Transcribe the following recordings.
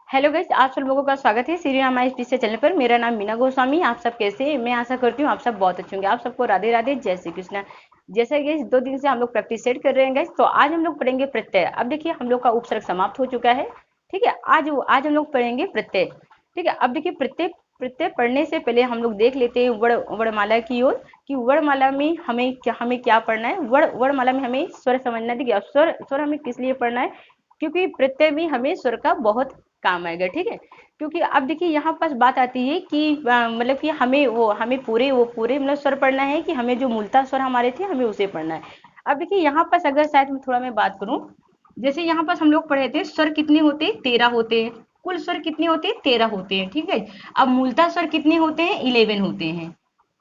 Hello guys, आप सब लोगों का स्वागत है श्री राम टीचर चैनल पर। मेरा नाम मीना गोस्वामी। आप सब कैसे हैं? मैं आशा करती हूँ आप सब बहुत अच्छे होंगे। आप सबको राधे राधे, जय श्री कृष्णा। जैसे गाइस 2 दिन से हम लोग प्रैक्टिस सेट कर रहे हैं गाइस, तो आज हम लोग पढ़ेंगे प्रत्यय। अब देखिए हम लोग का उपसर्ग समाप्त हो चुका है। ठीक है, आज हम लोग पढ़ेंगे प्रत्यय। ठीक है, अब देखिए प्रत्यय प्रत्यय पढ़ने से पहले हम लोग देख लेते हैं वर्णमाला की ओर कि वर्णमाला में हमें क्या पढ़ना है। वर्णमाला में हमें स्वर समझना है। देखिए स्वर स्वर हमें किस लिए पढ़ना है, क्योंकि प्रत्यय में हमें स्वर का बहुत काम आएगा। ठीक है, क्योंकि अब देखिए यहाँ पास बात आती है कि मतलब कि हमें पूरे मतलब स्वर पढ़ना है कि हमें जो मूलतः स्वर हमारे थे हमें उसे पढ़ना है। अब देखिए यहाँ पास अगर शायद थोड़ा मैं बात करूं, जैसे यहाँ पास हम लोग पढ़े थे स्वर कितने होते हैं, 13 होते हैं। कुल स्वर कितने होते हैं, 13 होते हैं। ठीक है, अब मूलतः स्वर कितने होते हैं, 11 होते हैं।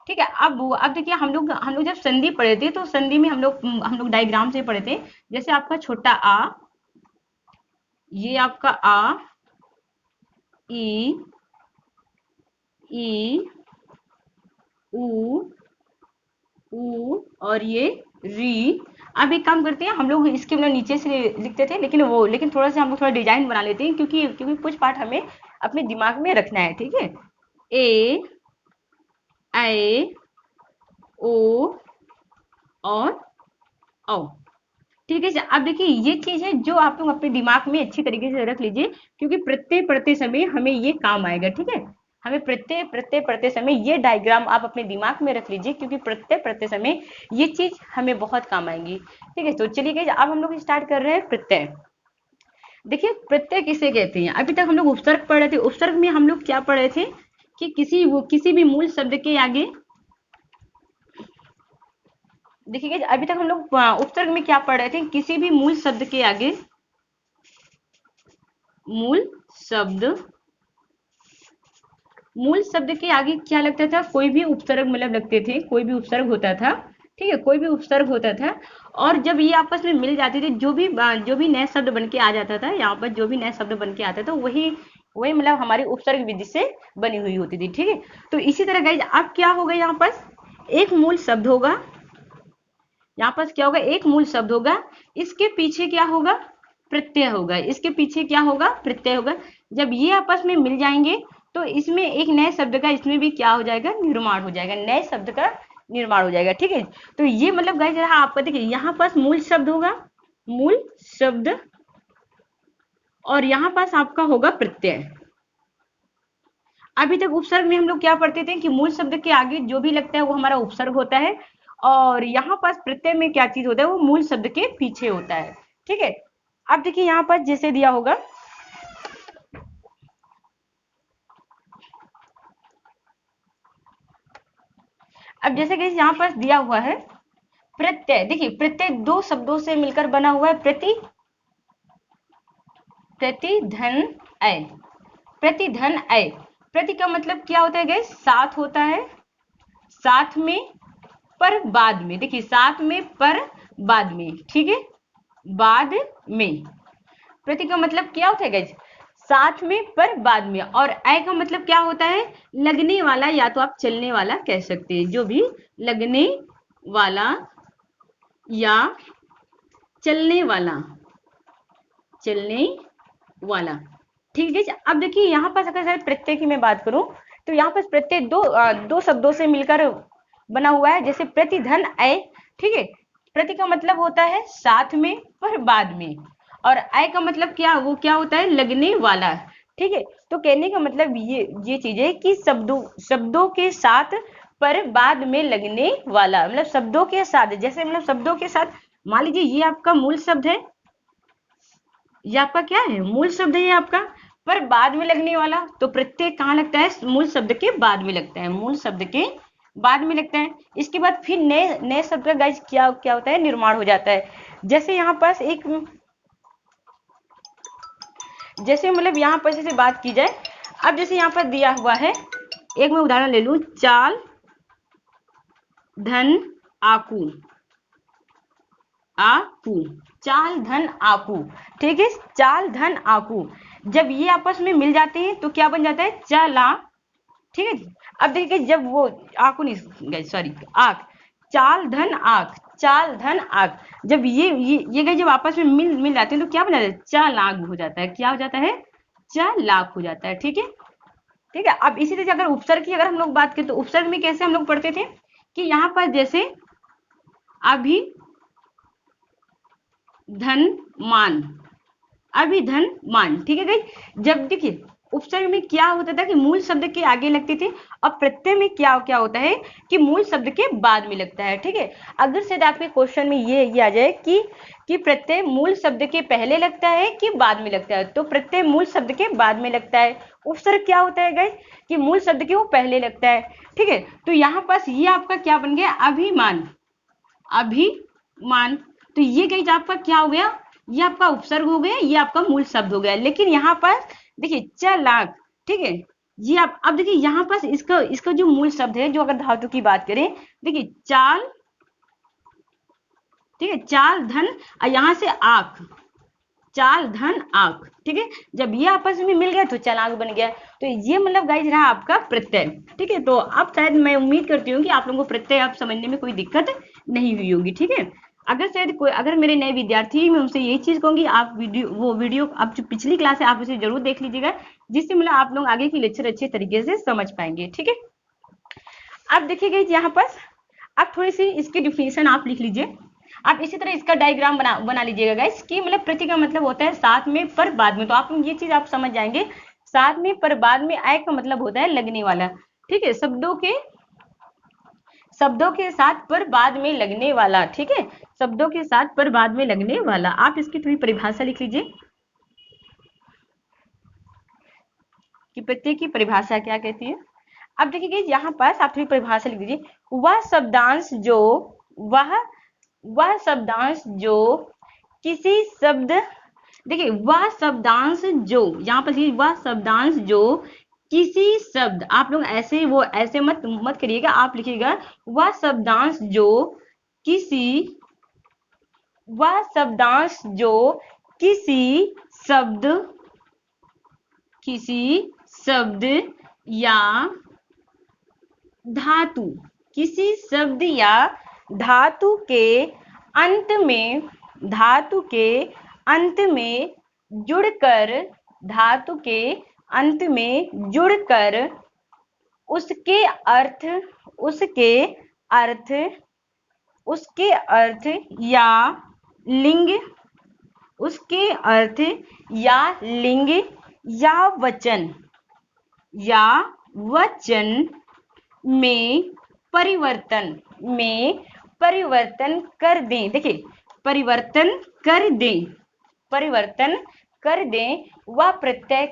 ठीक है, अब देखिए हम लोग जब संधि पढ़े थे तो संधि में हम लोग डायग्राम से पढ़े थे। जैसे आपका छोटा आ, ये आपका आ, ई, ई, ऊ, ऊ और ये री। अब एक काम करते हैं, हम लोग इसके मतलब नीचे से लिखते थे, लेकिन थोड़ा सा हम लोग थोड़ा डिजाइन बना लेते हैं, क्योंकि कुछ पार्ट हमें अपने दिमाग में रखना है। ठीक है, ए, ऐ, ओ और औ। ठीक है, अब देखिए ये चीज है जो आप लोग अपने दिमाग में अच्छी तरीके से रख लीजिए, क्योंकि प्रत्यय पढ़ते समय हमें ये काम आएगा। ठीक है, हमें प्रत्यय प्रत्यय पढ़ते समय ये डायग्राम आप अपने दिमाग में रख लीजिए, क्योंकि प्रत्यय पढ़ते समय ये चीज हमें बहुत काम आएंगी। ठीक है, तो चलिए गाइस अब हम लोग स्टार्ट कर रहे हैं प्रत्यय। देखिए प्रत्यय किसे कहते हैं। अभी तक हम लोग उपसर्ग पढ़ रहे थे। उपसर्ग में हम लोग क्या पढ़ रहे थे कि किसी भी मूल शब्द के आगे, देखिए अभी तक हम लोग उपसर्ग में क्या पढ़ रहे थे, किसी भी मूल शब्द के आगे, मूल शब्द मूल शब्द के आगे क्या लगता था, कोई भी उपसर्ग मतलब लगते थे, कोई भी उपसर्ग होता था। ठीक है, कोई भी उपसर्ग होता था। और जब ये आपस में मिल जाते थे, जो भी नए शब्द बन के आ जाता था, यहाँ पर जो भी नए शब्द बन के आता था वही वही मतलब हमारी उपसर्ग विधि से बनी हुई होती थी। ठीक है, तो इसी तरह गाइज अब क्या होगा, यहाँ पर एक मूल शब्द होगा। यहाँ पर क्या होगा, एक मूल शब्द होगा, इसके पीछे क्या होगा, प्रत्यय होगा। इसके पीछे क्या होगा, प्रत्यय होगा। जब ये आपस में मिल जाएंगे तो इसमें एक नए शब्द का, इसमें भी क्या हो जाएगा, निर्माण हो जाएगा, नए शब्द का निर्माण हो जाएगा। ठीक है, तो ये मतलब गाइस आपका देखिए यहाँ पास मूल शब्द होगा, मूल शब्द, और यहाँ पास आपका होगा प्रत्यय। अभी तक उपसर्ग में हम लोग क्या पढ़ते थे कि मूल शब्द के आगे जो भी लगता है वो हमारा उपसर्ग होता है, और यहाँ पास प्रत्यय में क्या चीज होता है, वो मूल शब्द के पीछे होता है। ठीक है, अब देखिए यहाँ पर जैसे दिया होगा, अब जैसे कि यहाँ पर दिया हुआ है प्रत्यय। देखिए प्रत्यय दो शब्दों से मिलकर बना हुआ है, प्रति धन ऐ। प्रति धन ऐ, प्रति का मतलब क्या होता है गाइस, साथ होता है, साथ में पर बाद में। देखिए साथ में पर बाद में। ठीक है, बाद में। प्रति का मतलब क्या होता है गाइस, साथ में पर बाद में। और ऐ का मतलब क्या होता है, लगने वाला, या तो आप चलने वाला कह सकते हैं, जो भी लगने वाला या चलने वाला, चलने वाला। ठीक है, अब देखिए यहाँ पर अगर प्रत्यय की मैं बात करूं, तो यहाँ पर प्रत्यय दो शब्दों से मिलकर बना हुआ है। जैसे प्रतिधन ऐ, ठीक है, प्रति का मतलब होता है साथ में पर बाद में, और ऐ का मतलब क्या होता है, लगने वाला। ठीक है, तो कहने का मतलब ये चीज है कि शब्दों के साथ पर बाद में लगने वाला, मतलब शब्दों के साथ, जैसे मतलब शब्दों के साथ, मान लीजिए ये आपका मूल शब्द है, ये आपका क्या है, मूल शब्द है ये आपका, पर बाद में लगने वाला। तो प्रत्यय कहाँ लगता है, मूल शब्द के बाद में लगता है, मूल शब्द के बाद में लगता है। इसके बाद फिर नए नए शब्द का गाइस क्या होता है, निर्माण हो जाता है। जैसे यहाँ पास जैसे मतलब यहाँ पर जैसे बात की जाए, अब जैसे यहाँ पर दिया हुआ है, एक मैं उदाहरण ले लूं, चाल धन आकू, आकू, चाल धन आकू। ठीक है, चाल धन आकू, जब ये आपस में मिल जाते हैं तो क्या बन जाता है, चाला। ठीक है, अब देखिए जब वो आकू नहीं, सॉरी आक, चाल धन आक, चाल धन आक, जब ये गए जब आपस में मिल जाते हैं तो क्या बन जाता है, चालाक हो जाता है। क्या हो जाता है, चालाक हो जाता है। ठीक है, ठीक है। अब इसी तरह अगर उपसर्ग की अगर हम लोग बात करें तो उपसर्ग में कैसे हम लोग पढ़ते थे कि यहाँ पर जैसे अभी धन मान, अभिधन मान। ठीक है गाइस, जब देखिए उपसर्ग में क्या होता था कि मूल शब्द के आगे लगते थे, और प्रत्यय में क्या क्या होता है कि मूल शब्द के बाद में लगता है। ठीक है, अगर शायद आपके क्वेश्चन में ये आ जाए कि प्रत्यय मूल शब्द के पहले लगता है कि बाद में लगता है, तो प्रत्यय मूल शब्द के बाद में लगता है। उपसर्ग क्या होता है गाइस कि मूल शब्द के वो पहले लगता है। ठीक है, तो यहाँ पास ये आपका क्या बन गया, अभिमान, अभिमान। तो ये गाइस आपका क्या हो गया, ये आपका उपसर्ग हो गया, ये आपका मूल शब्द हो गया। लेकिन यहाँ पर देखिए चालाक, ठीक है, ये आप अब देखिए यहाँ पर इसका जो मूल शब्द है, जो अगर धातु की बात करें, देखिए चाल, ठीक है, चाल धन, और यहाँ से आंख, चाल धन आंख। ठीक है, जब ये आपस में मिल गया तो चालाक बन गया। तो ये मतलब गाइस रहा आपका प्रत्यय। ठीक है, तो अब शायद मैं उम्मीद करती हूँ कि आप लोगों को प्रत्यय आप समझने में कोई दिक्कत नहीं हुई होगी। ठीक है, अगर शायद कोई अगर मेरे नए विद्यार्थी, मैं उनसे यही चीज कहूंगी, आप वीडियो आप जो पिछली क्लास है आप उसे जरूर देख लीजिएगा, जिससे मतलब आप लोग आगे की लेक्चर अच्छे तरीके से समझ पाएंगे। ठीक है, अब देखिए गाइस यहाँ पर अब थोड़ी सी इसकी डिफिनेशन आप लिख लीजिए। आप इसी तरह इसका डायग्राम बना लीजिएगा गाइस कि मतलब प्रति का मतलब होता है साथ में पर बाद में। तो आप ये चीज आप समझ जाएंगे, साथ में पर बाद में आय का मतलब होता है लगने वाला। ठीक है, शब्दों के साथ पर बाद में लगने वाला। ठीक है, शब्दों के साथ पर बाद में लगने वाला। आप इसकी थोड़ी परिभाषा लिख लीजिए कि प्रत्यय की परिभाषा क्या कहती है। अब देखिए यहाँ पर आप थोड़ी परिभाषा लिख दीजिए, वह शब्दांश जो किसी शब्द, देखिए वह शब्दांश जो, यहाँ पर वह शब्दांश जो किसी शब्द, आप लोग ऐसे वो ऐसे मत करिएगा, आप लिखिएगा वह शब्दांश जो किसी शब्द या धातु, किसी शब्द या धातु के अंत में जुड़कर, उसके अर्थ या लिंग, या वचन में परिवर्तन कर दें। देखिए परिवर्तन कर दें, वह प्रत्यय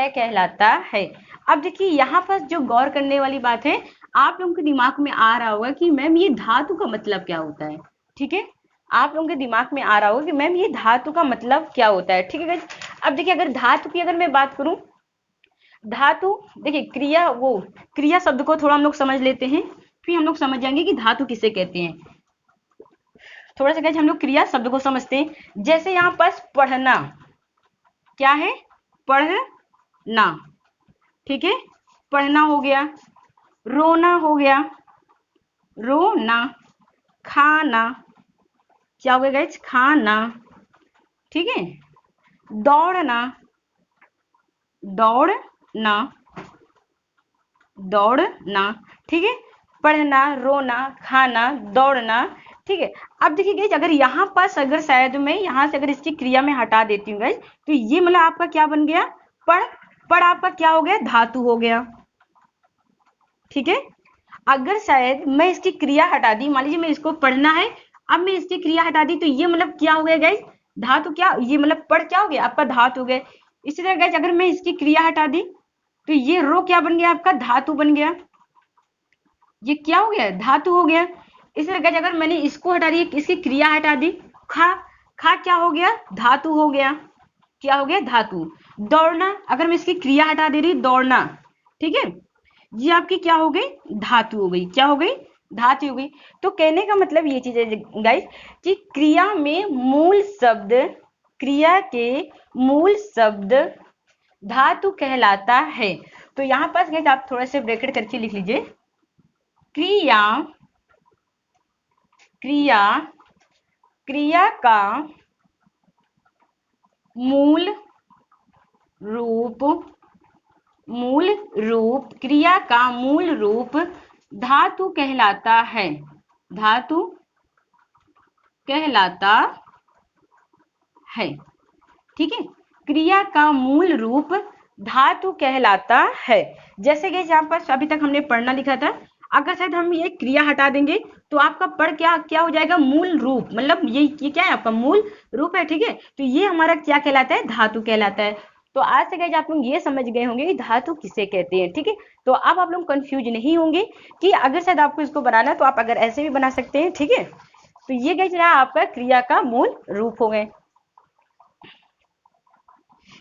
कहलाता है। अब देखिए यहाँ पर जो गौर करने वाली बात है, आप लोगों के दिमाग में आ रहा होगा कि मैम ये धातु का मतलब क्या होता है। ठीक है, आप लोगों के दिमाग में आ रहा होगा कि मैम ये धातु का मतलब क्या होता है। ठीक है, अब देखिए अगर धातु की अगर मैं बात करूं, धातु देखिए क्रिया शब्द को थोड़ा हम लोग समझ लेते हैं, फिर हम लोग समझ जाएंगे कि धातु किसे कहते हैं। थोड़ा सा कैसे हम लोग क्रिया शब्द को समझते हैं। जैसे यहाँ पास पढ़ना, क्या है, पढ़ना। ठीक है, पढ़ना हो गया, रोना हो गया, रोना, खाना, क्या हो गया गाइस, खाना। ठीक है, दौड़ना, ठीक है, पढ़ना, रोना, खाना, दौड़ना। ठीक है, अब देखिए गाइस अगर यहाँ पास अगर शायद मैं यहाँ से अगर इसकी क्रिया में हटा देती हूँ गाइस, तो ये मतलब आपका क्या बन गया, पढ़ आपका क्या हो गया, धातु हो गया। ठीक है, अगर शायद मैं इसकी क्रिया हटा दी, मान लीजिए मैं इसको पढ़ना है, अब मैं इसकी क्रिया हटा दी, तो ये मतलब क्या हो गया गाइस, धातु, क्या ये मतलब पढ़ क्या हो गया आपका, धातु हो गया। इसी तरह गाइस अगर मैं इसकी क्रिया हटा दी, तो ये रो क्या बन गया आपका, धातु बन गया। ये क्या हो गया, धातु हो गया। इसी तरह गाइस अगर मैंने इसको हटा दी, इसकी क्रिया हटा दी, खा क्या हो गया, धातु हो गया। क्या हो गया, धातु। दौड़ना, अगर मैं इसकी क्रिया हटा दे रही, दौड़ना। ठीक है, ये आपकी क्या हो गई, धातु हो गई। क्या हो गई, धातु हो गई। तो कहने का मतलब ये चीज है गाइस कि क्रिया के मूल शब्द धातु कहलाता है। तो यहाँ पास गाइस आप थोड़ा से ब्रैकेट करके लिख लीजिए, क्रिया का मूल रूप, मूल रूप, क्रिया का मूल रूप धातु कहलाता है, धातु कहलाता है। ठीक है, क्रिया का मूल रूप धातु कहलाता है। जैसे कि यहाँ पर अभी तक हमने पढ़ना लिखा था, अगर शायद हम ये क्रिया हटा देंगे तो आपका पढ़ क्या क्या हो जाएगा, मूल रूप, मतलब ये क्या है, आपका मूल रूप है। ठीक है, तो ये हमारा क्या कहलाता है, धातु कहलाता है। तो आज से गाइस आप लोग ये समझ गए होंगे कि धातु किसे कहते हैं। ठीक है, तो अब आप लोग कंफ्यूज नहीं होंगे कि अगर शायद आपको इसको बनाना है तो आप अगर ऐसे भी बना सकते हैं। ठीक है, तो ये गाइस रहा आपका क्रिया का मूल रूप हो गए।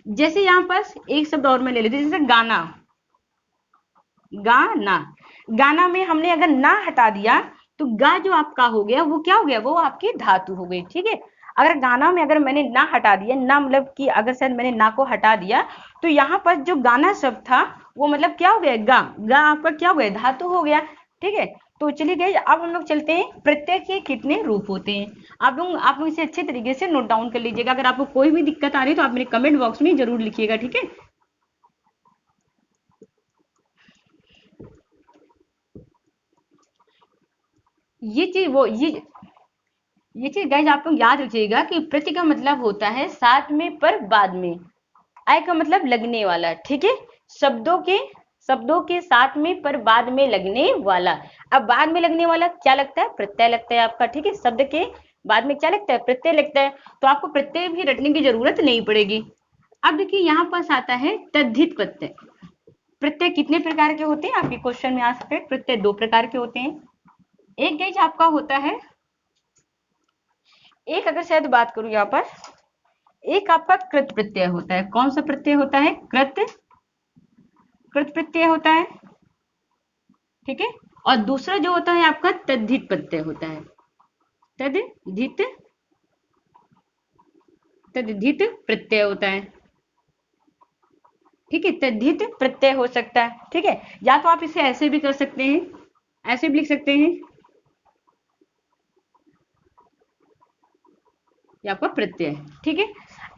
जैसे यहाँ पर एक शब्द और मैं ले लेती हूँ, जैसे गाना, गाना, गाना में हमने अगर ना हटा दिया तो गा जो आपका हो गया वो क्या हो गया, वो आपकी धातु हो गई। ठीक है, अगर गाना में अगर मैंने ना हटा दिया, ना मतलब कि अगर शायद मैंने ना को हटा दिया तो यहाँ पर जो गाना शब्द था वो मतलब क्या हो गया, गा, गा आपका क्या हो गया, धातु हो गया। ठीक है, तो चलिए गाइस अब हम लोग चलते हैं प्रत्यय के कितने रूप होते हैं। आप लोग इसे अच्छे तरीके से नोट डाउन कर लीजिएगा। अगर आपको कोई भी दिक्कत आ रही है तो आप मेरे कमेंट बॉक्स में जरूर लिखिएगा। ठीक है, ये चीज वो ये चीज गाइस आप लोग याद रखिएगा कि प्रति का मतलब होता है साथ में पर बाद में, आय का मतलब लगने वाला। ठीक है, शब्दों के साथ में पर बाद में लगने वाला। अब बाद में लगने वाला क्या लगता है, प्रत्यय लगता है आपका। ठीक है, शब्द के बाद में क्या लगता है, प्रत्यय लगता है। तो आपको प्रत्यय भी रटने की जरूरत नहीं पड़ेगी। अब देखिए यहाँ पास आता है तद्धित प्रत्यय। प्रत्यय कितने प्रकार के होते हैं, आपके क्वेश्चन में आ सकते हैं। प्रत्यय दो प्रकार के होते हैं। एक गाइस आपका होता है, एक अगर शायद बात करूं यहाँ पर, एक आपका कृत प्रत्यय होता है। कौन सा प्रत्यय होता है, कृत प्रत्यय होता है। ठीक है, और दूसरा जो होता है आपका तद्धित प्रत्यय होता है। तद्धित तद्धित प्रत्यय होता है। ठीक है, तद्धित प्रत्यय हो सकता है। ठीक है, या तो आप इसे ऐसे भी कर सकते हैं, ऐसे भी लिख सकते हैं, ये आपका प्रत्यय है। ठीक है,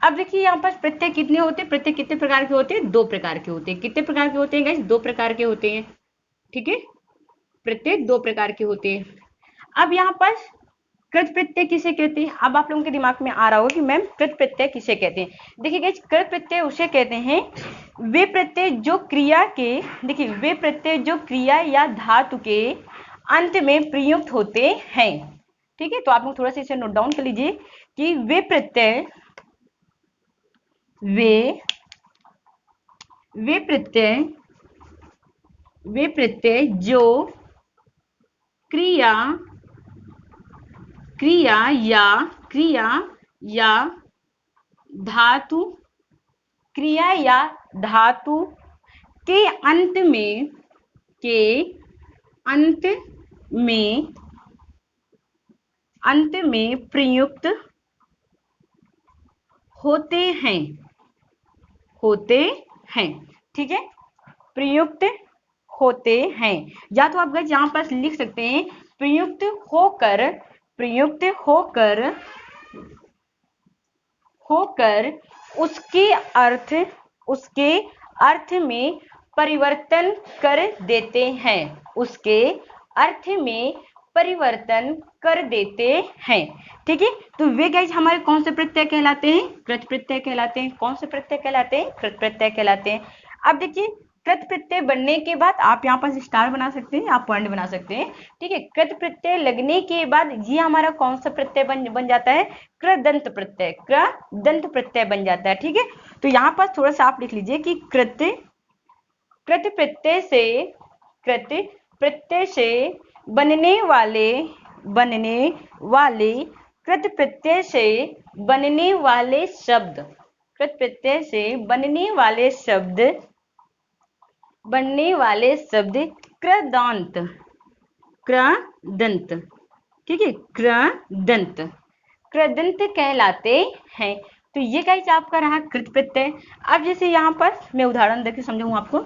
अब देखिए यहाँ पर प्रत्यय कितने होते हैं, प्रत्यय कितने प्रकार के होते हैं, दो प्रकार के होते हैं। कितने प्रकार के होते हैं गाइस, दो प्रकार के होते हैं। ठीक है, प्रत्यय दो प्रकार के होते हैं। अब यहाँ पर कृत प्रत्यय किसे कहते हैं, अब आप लोगों के दिमाग में आ रहा होगा कि मैम कृत प्रत्यय किसे कहते हैं। देखिए गाइस, कृत प्रत्यय उसे कहते हैं वे प्रत्यय जो क्रिया के, देखिए वे प्रत्यय जो क्रिया या धातु के अंत में प्रयुक्त होते हैं। ठीक है, तो आप लोग थोड़ा सा इसे नोट डाउन कर लीजिए कि वे प्रत्यय वे प्रत्यय जो क्रिया या धातु के अंत में प्रयुक्त होते हैं। ठीक है, प्रयुक्त होते हैं। या तो आप गाइस यहाँ पर लिख सकते हैं प्रयुक्त होकर उसके अर्थ में परिवर्तन कर देते हैं। उसके अर्थ में परिवर्तन कर देते हैं। ठीक है, तो वे गाइस हमारे कौन से प्रत्यय कहलाते हैं, कृत प्रत्यय कहलाते हैं। कौन से प्रत्यय कहलाते हैं, कृत प्रत्यय कहलाते हैं। अब देखिए कृत प्रत्यय बनने के बाद आप यहाँ पर स्टार बना सकते हैं, आप पॉइंट बना सकते हैं। ठीक है, कृत प्रत्यय लगने के बाद ये हमारा कौन सा प्रत्यय बन जाता है, कृदंत प्रत्यय बन जाता है। ठीक है, तो यहाँ पर थोड़ा सा आप लिख लीजिए कि कृत प्रत्यय से बनने वाले कृत प्रत्यय से बनने वाले शब्द, कृत प्रत्यय से बनने वाले शब्द कृदंत। ठीक है, कृदंत कहलाते हैं। तो ये गाइस आपका रहा कृत प्रत्यय। अब जैसे यहाँ पर मैं उदाहरण देकर समझाऊं आपको,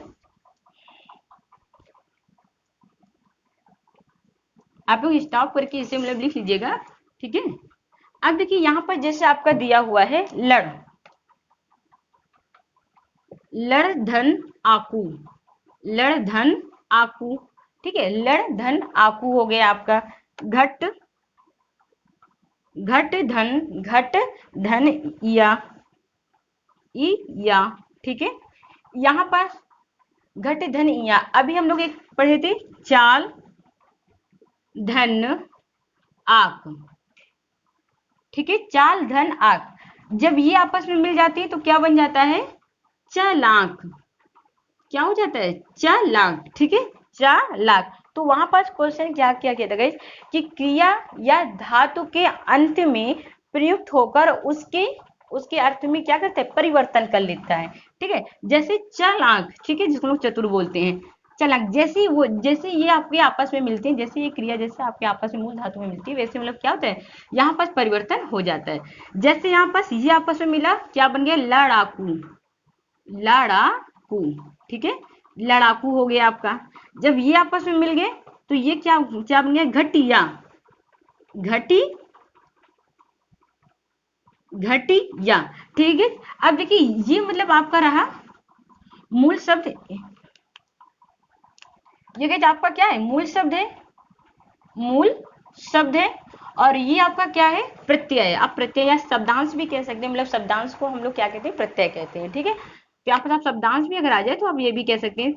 आप लोग स्टॉप करके इसे मतलब लिख लीजिएगा। ठीक है, अब देखिए यहाँ पर जैसे आपका दिया हुआ है लड़, लड़ धन आकू, लड़ धन आकू, ठीक है, लड़ धन आकू हो गया आपका। घट, घट धन या, या, ठीक है। यहाँ पर घट धन या, अभी हम लोग एक पढ़े थे चाल धन आक, ठीक है, चाल धन आक। जब ये आपस में मिल जाती है तो क्या बन जाता है, चालाक, क्या हो जाता है, चालाक, ठीक है, चालाक। तो वहां पर क्वेश्चन क्या किया गया था गाइस कि क्रिया या धातु के अंत में प्रयुक्त होकर उसके उसके अर्थ में क्या करता है, परिवर्तन कर लेता है, ठीक है। जैसे चालाक, ठीक है, जिसको लोग चतुर बोलते हैं, चालाक। जैसे ये आपके आपस में मिलते हैं, जैसे ये क्रिया जैसे आपके आपस में मूल धातु में मिलती है, वैसे मतलब क्या होता है, यहाँ पर परिवर्तन हो जाता है। जैसे यहाँ पर ये आपस में मिला, क्या बन गया, लड़ाकू, लड़ाकू, ठीक है, लड़ाकू हो गया आपका। जब ये आपस में मिल गए तो ये क्या क्या बन गया, घटिया, घटी, घटिया, ठीक है। अब देखिए ये मतलब आपका रहा मूल शब्द, ये कहते आपका क्या है, मूल शब्द है, मूल शब्द है। और ये आपका क्या है, प्रत्यय। आप प्रत्यय या शब्दांश भी कह सकते हैं, मतलब शब्दांश को हम लोग क्या कहते हैं, प्रत्यय कहते हैं, ठीक है। तो यहाँ पर आप शब्दांश भी अगर आ जाए तो आप ये भी कह सकते हैं